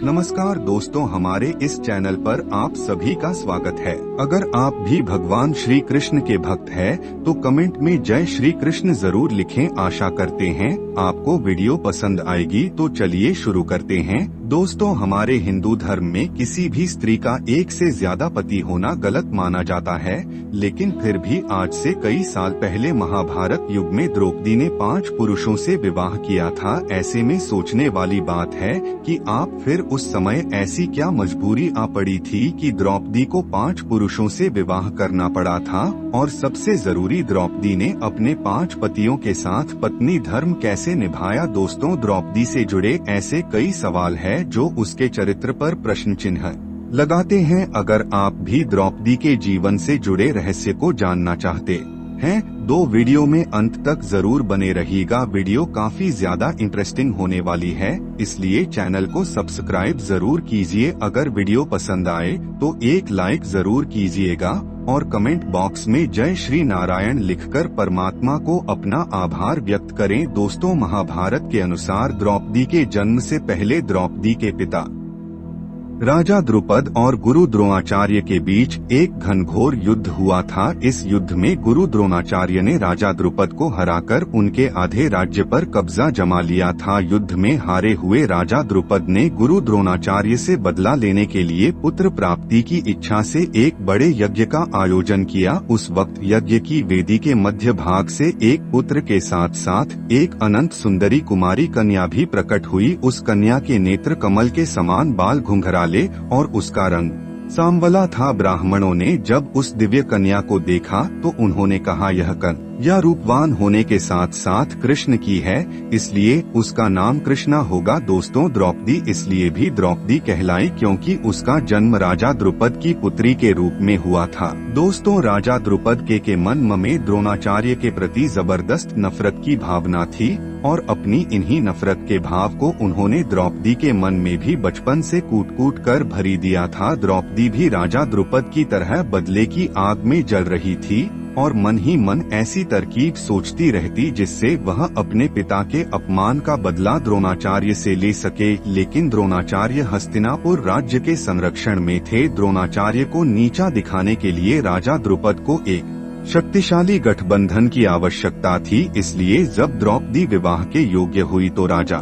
नमस्कार दोस्तों, हमारे इस चैनल पर आप सभी का स्वागत है। अगर आप भी भगवान श्री कृष्ण के भक्त हैं, तो कमेंट में जय श्री कृष्ण जरूर लिखें। आशा करते हैं आपको वीडियो पसंद आएगी। तो चलिए शुरू करते हैं। दोस्तों, हमारे हिंदू धर्म में किसी भी स्त्री का एक से ज्यादा पति होना गलत माना जाता है, लेकिन फिर भी आज से कई साल पहले महाभारत युग में द्रौपदी ने 5 पुरुषों से विवाह किया था। ऐसे में सोचने वाली बात है कि आप फिर उस समय ऐसी क्या मजबूरी आ पड़ी थी कि द्रौपदी को 5 पुरुषों से विवाह करना पड़ा था। और सबसे जरूरी, द्रौपदी ने अपने 5 पतियों के साथ पत्नी धर्म कैसे निभाया। दोस्तों, द्रौपदी से जुड़े ऐसे कई सवाल हैं जो उसके चरित्र पर प्रश्न चिन्ह लगाते हैं। अगर आप भी द्रौपदी के जीवन से जुड़े रहस्य को जानना चाहते हैं, दो वीडियो में अंत तक जरूर बने रहिएगा। वीडियो काफी ज्यादा इंटरेस्टिंग होने वाली है, इसलिए चैनल को सब्सक्राइब जरूर कीजिए। अगर वीडियो पसंद आए तो एक लाइक जरूर कीजिएगा और कमेंट बॉक्स में जय श्री नारायण लिखकर परमात्मा को अपना आभार व्यक्त करें। दोस्तों, महाभारत के अनुसार द्रौपदी के जन्म से पहले द्रौपदी के पिता राजा द्रुपद और गुरु द्रोणाचार्य के बीच एक घनघोर युद्ध हुआ था। इस युद्ध में गुरु द्रोणाचार्य ने राजा द्रुपद को हराकर उनके आधे राज्य पर कब्जा जमा लिया था। युद्ध में हारे हुए राजा द्रुपद ने गुरु द्रोणाचार्य से बदला लेने के लिए पुत्र प्राप्ति की इच्छा से एक बड़े यज्ञ का आयोजन किया। उस वक्त यज्ञ की वेदी के मध्य भाग से एक पुत्र के साथ साथ एक अनंत सुंदरी कुमारी कन्या भी प्रकट हुई। उस कन्या के नेत्र कमल के समान बाल घुंघराले और उसका रंग सांवला था। ब्राह्मणों ने जब उस दिव्य कन्या को देखा तो उन्होंने कहा, यह कन्या रूपवान होने के साथ साथ कृष्ण की है, इसलिए उसका नाम कृष्णा होगा। दोस्तों, द्रौपदी इसलिए भी द्रौपदी कहलाई क्योंकि उसका जन्म राजा द्रुपद की पुत्री के रूप में हुआ था। दोस्तों, राजा द्रुपद के मन में द्रोणाचार्य के प्रति जबरदस्त नफरत की भावना थी और अपनी इन्हीं नफरत के भाव को उन्होंने द्रौपदी के मन में भी बचपन से कूट कूट कर भरी दिया था। द्रौपदी भी राजा द्रुपद की तरह बदले की आग में जल रही थी और मन ही मन ऐसी तरकीब सोचती रहती जिससे वह अपने पिता के अपमान का बदला द्रोणाचार्य से ले सके। लेकिन द्रोणाचार्य हस्तिनापुर राज्य के संरक्षण में थे। द्रोणाचार्य को नीचा दिखाने के लिए राजा द्रुपद को एक शक्तिशाली गठबंधन की आवश्यकता थी। इसलिए जब द्रौपदी विवाह के योग्य हुई तो राजा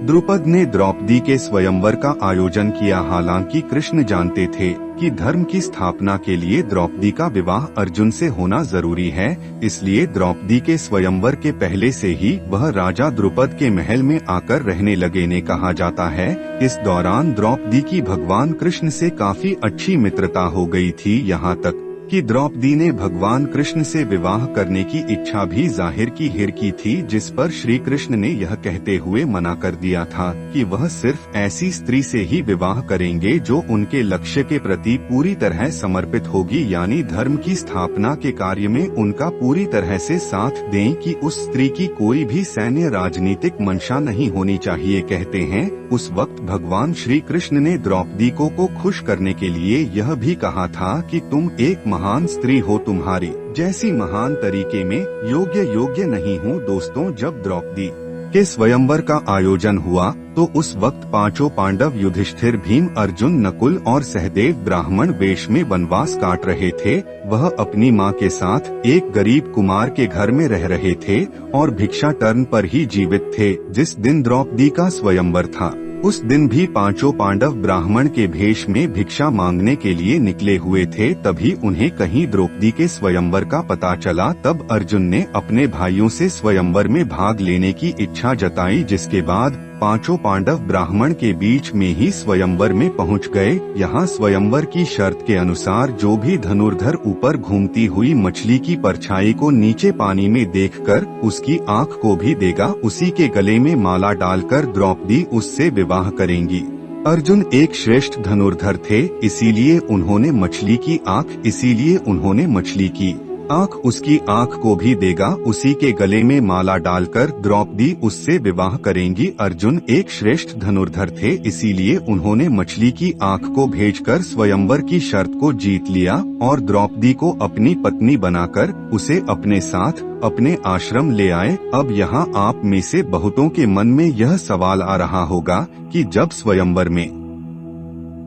द्रुपद ने द्रौपदी के स्वयंवर का आयोजन किया। हालांकि कृष्ण जानते थे कि धर्म की स्थापना के लिए द्रौपदी का विवाह अर्जुन से होना जरूरी है, इसलिए द्रौपदी के स्वयंवर के पहले से ही वह राजा द्रुपद के महल में आकर रहने लगे ने कहा जाता है। इस दौरान द्रौपदी की भगवान कृष्ण से काफी अच्छी मित्रता हो गई थी, यहाँ तक कि द्रौपदी ने भगवान कृष्ण से विवाह करने की इच्छा भी जाहिर की थी, जिस पर श्री कृष्ण ने यह कहते हुए मना कर दिया था कि वह सिर्फ ऐसी स्त्री से ही विवाह करेंगे जो उनके लक्ष्य के प्रति पूरी तरह समर्पित होगी, यानी धर्म की स्थापना के कार्य में उनका पूरी तरह से साथ दें, कि उस स्त्री की कोई भी सैन्य राजनीतिक मंशा नहीं होनी चाहिए। कहते हैं उस वक्त भगवान श्री कृष्ण ने द्रौपदी को खुश करने के लिए यह भी कहा था कि तुम एक महान स्त्री हो, तुम्हारी जैसी महान तरीके में योग्य नहीं हूँ। दोस्तों, जब द्रौपदी के स्वयंवर का आयोजन हुआ तो उस वक्त 5 पांडव युधिष्ठिर, भीम, अर्जुन, नकुल और सहदेव ब्राह्मण वेश में वनवास काट रहे थे। वह अपनी मां के साथ एक गरीब कुमार के घर में रह रहे थे और भिक्षाटन पर ही जीवित थे। जिस दिन द्रौपदी का स्वयंवर था उस दिन भी 5 पांडव ब्राह्मण के भेष में भिक्षा मांगने के लिए निकले हुए थे। तभी उन्हें कहीं द्रौपदी के स्वयंवर का पता चला। तब अर्जुन ने अपने भाइयों से स्वयंवर में भाग लेने की इच्छा जताई, जिसके बाद 5 पांडव ब्राह्मण के बीच में ही स्वयंवर में पहुंच गए। यहाँ स्वयंवर की शर्त के अनुसार जो भी धनुर्धर ऊपर घूमती हुई मछली की परछाई को नीचे पानी में देखकर उसकी आंख को भी देगा, उसी के गले में माला डालकर द्रौपदी उससे विवाह करेंगी। अर्जुन एक श्रेष्ठ धनुर्धर थे, इसीलिए उन्होंने मछली की आँख उसकी आँख को भी देगा, उसी के गले में माला डालकर द्रौपदी उससे विवाह करेंगी। अर्जुन एक श्रेष्ठ धनुर्धर थे, इसीलिए उन्होंने मछली की आँख को भेजकर स्वयंवर की शर्त को जीत लिया और द्रौपदी को अपनी पत्नी बनाकर उसे अपने साथ अपने आश्रम ले आए। अब यहाँ आप में से बहुतों के मन में यह सवाल आ रहा होगा कि जब स्वयंवर में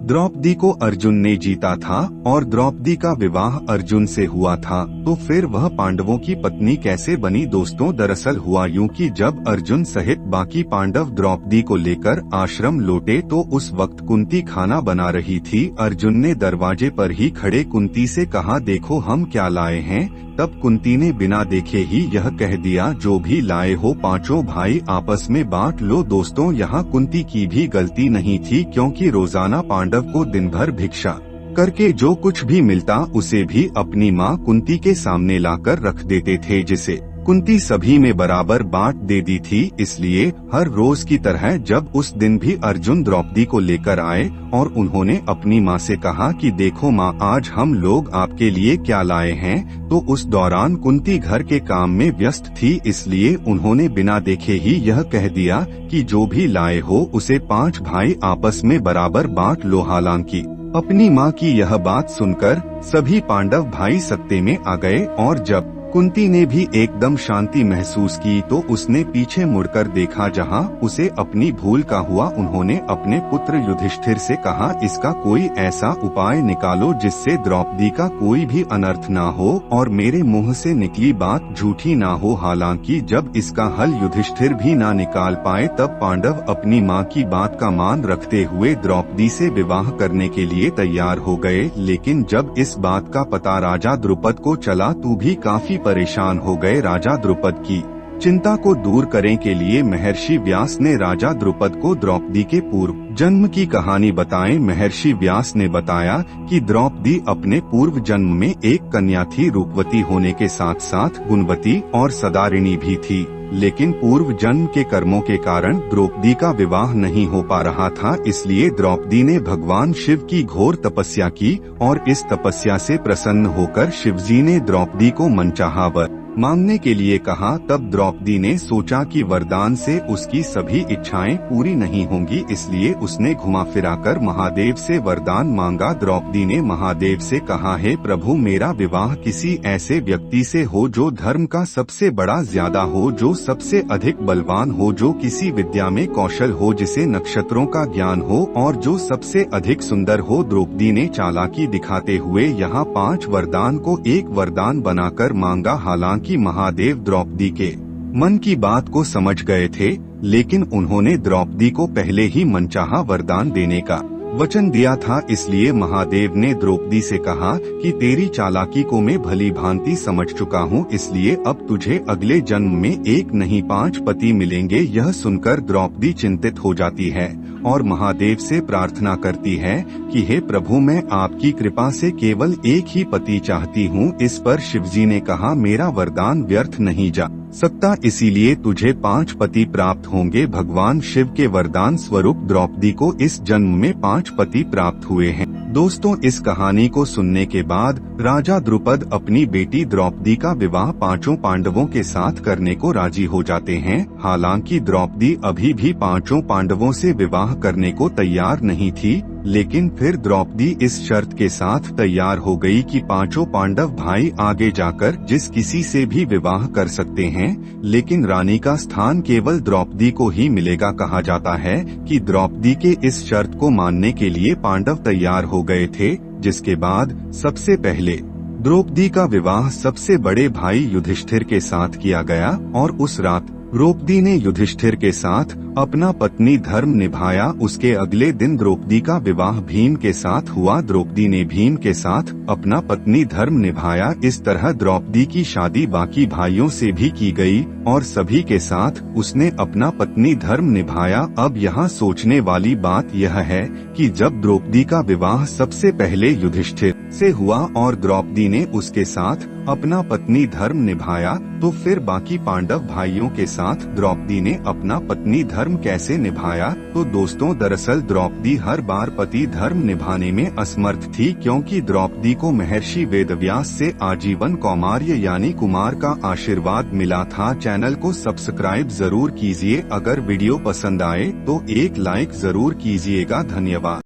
द्रौपदी को अर्जुन ने जीता था और द्रौपदी का विवाह अर्जुन से हुआ था, तो फिर वह पांडवों की पत्नी कैसे बनी? दोस्तों, दरअसल हुआ यूं कि जब अर्जुन सहित बाकी पांडव द्रौपदी को लेकर आश्रम लौटे तो उस वक्त कुंती खाना बना रही थी। अर्जुन ने दरवाजे पर ही खड़े कुंती से कहा, देखो हम क्या लाए हैं। तब कुंती ने बिना देखे ही यह कह दिया, जो भी लाए हो पांचों भाई आपस में बांट लो। दोस्तों, यहाँ कुंती की भी गलती नहीं थी, क्योंकि रोजाना पांडव को दिन भर भिक्षा करके जो कुछ भी मिलता उसे भी अपनी माँ कुंती के सामने लाकर रख देते थे, जिसे कुंती सभी में बराबर बांट देती थी। इसलिए हर रोज की तरह जब उस दिन भी अर्जुन द्रौपदी को लेकर आए और उन्होंने अपनी माँ से कहा कि देखो माँ, आज हम लोग आपके लिए क्या लाए हैं, तो उस दौरान कुंती घर के काम में व्यस्त थी, इसलिए उन्होंने बिना देखे ही यह कह दिया कि जो भी लाए हो उसे 5 भाई आपस में बराबर बांट लो। हालांकि अपनी माँ की यह बात सुनकर सभी पांडव भाई सत्ते में आ गए और जब कुंती ने भी एकदम शांति महसूस की तो उसने पीछे मुड़कर देखा जहां उसे अपनी भूल का हुआ। उन्होंने अपने पुत्र युधिष्ठिर से कहा, इसका कोई ऐसा उपाय निकालो जिससे द्रौपदी का कोई भी अनर्थ ना हो और मेरे मुंह से निकली बात झूठी ना हो। हालांकि जब इसका हल युधिष्ठिर भी ना निकाल पाए तब पांडव अपनी मां की बात का मान रखते हुए द्रौपदी से विवाह करने के लिए तैयार हो गए। लेकिन जब इस बात का पता राजा द्रुपद को चला तो भी काफी परेशान हो गए। राजा द्रुपद की चिंता को दूर करने के लिए महर्षि व्यास ने राजा द्रुपद को द्रौपदी के पूर्व जन्म की कहानी बताई। महर्षि व्यास ने बताया कि द्रौपदी अपने पूर्व जन्म में एक कन्या थी, रूपवती होने के साथ साथ गुणवती और सदारिणी भी थी। लेकिन पूर्व जन्म के कर्मों के कारण द्रौपदी का विवाह नहीं हो पा रहा था, इसलिए द्रौपदी ने भगवान शिव की घोर तपस्या की और इस तपस्या से प्रसन्न होकर शिवजी ने द्रौपदी को मनचाहा वर मांगने के लिए कहा। तब द्रौपदी ने सोचा कि वरदान से उसकी सभी इच्छाएं पूरी नहीं होंगी, इसलिए उसने घुमा फिराकर महादेव से वरदान मांगा। द्रौपदी ने महादेव से कहा, हे प्रभु, मेरा विवाह किसी ऐसे व्यक्ति से हो जो धर्म का सबसे बड़ा ज्यादा हो, जो सबसे अधिक बलवान हो, जो किसी विद्या में कौशल हो, जिसे नक्षत्रों का ज्ञान हो और जो सबसे अधिक सुंदर हो। द्रौपदी ने चालाकी दिखाते हुए यहाँ 5 वरदान को एक वरदान बनाकर मांगा। हालांकि महादेव द्रौपदी के मन की बात को समझ गए थे, लेकिन उन्होंने द्रौपदी को पहले ही मनचाहा वरदान देने का वचन दिया था। इसलिए महादेव ने द्रौपदी से कहा कि तेरी चालाकी को मैं भली भांति समझ चुका हूँ, इसलिए अब तुझे अगले जन्म में एक नहीं 5 पति मिलेंगे। यह सुनकर द्रौपदी चिंतित हो जाती है और महादेव से प्रार्थना करती है कि हे प्रभु, मैं आपकी कृपा से केवल एक ही पति चाहती हूँ। इस पर शिवजी ने कहा, मेरा वरदान व्यर्थ नहीं जा सकता, इसीलिए तुझे 5 पति प्राप्त होंगे। भगवान शिव के वरदान स्वरूप द्रौपदी को इस जन्म में 5 पति प्राप्त हुए हैं। दोस्तों, इस कहानी को सुनने के बाद राजा द्रुपद अपनी बेटी द्रौपदी का विवाह 5 पांडवों के साथ करने को राजी हो जाते हैं। हालांकि द्रौपदी अभी भी 5 पांडवों से विवाह करने को तैयार नहीं थी, लेकिन फिर द्रौपदी इस शर्त के साथ तैयार हो गई कि 5 पांडव भाई आगे जाकर जिस किसी से भी विवाह कर सकते हैं, लेकिन रानी का स्थान केवल द्रौपदी को ही मिलेगा। कहा जाता है कि द्रौपदी के इस शर्त को मानने के लिए पांडव तैयार हो गए थे, जिसके बाद सबसे पहले द्रौपदी का विवाह सबसे बड़े भाई युधिष्ठिर के साथ किया गया और उस रात द्रौपदी ने युधिष्ठिर के साथ अपना पत्नी धर्म निभाया। उसके अगले दिन द्रौपदी का विवाह भीम के साथ हुआ। द्रौपदी ने भीम के साथ अपना पत्नी धर्म निभाया। इस तरह द्रौपदी की शादी बाकी भाइयों से भी की गई और सभी के साथ उसने अपना पत्नी धर्म निभाया। अब यहाँ सोचने वाली बात यह है कि जब द्रौपदी का विवाह सबसे पहले युधिष्ठिर से हुआ और द्रौपदी ने उसके साथ अपना पत्नी धर्म निभाया, तो फिर बाकी पांडव भाइयों के साथ द्रौपदी ने अपना पत्नी धर्म कैसे निभाया? तो दोस्तों, दरअसल द्रौपदी हर बार पति धर्म निभाने में असमर्थ थी, क्योंकि द्रौपदी को महर्षि वेदव्यास से आजीवन कौमार्य यानी कुमार का आशीर्वाद मिला था। चैनल को सब्सक्राइब जरूर कीजिए। अगर वीडियो पसंद आए तो एक लाइक जरूर कीजिएगा। धन्यवाद।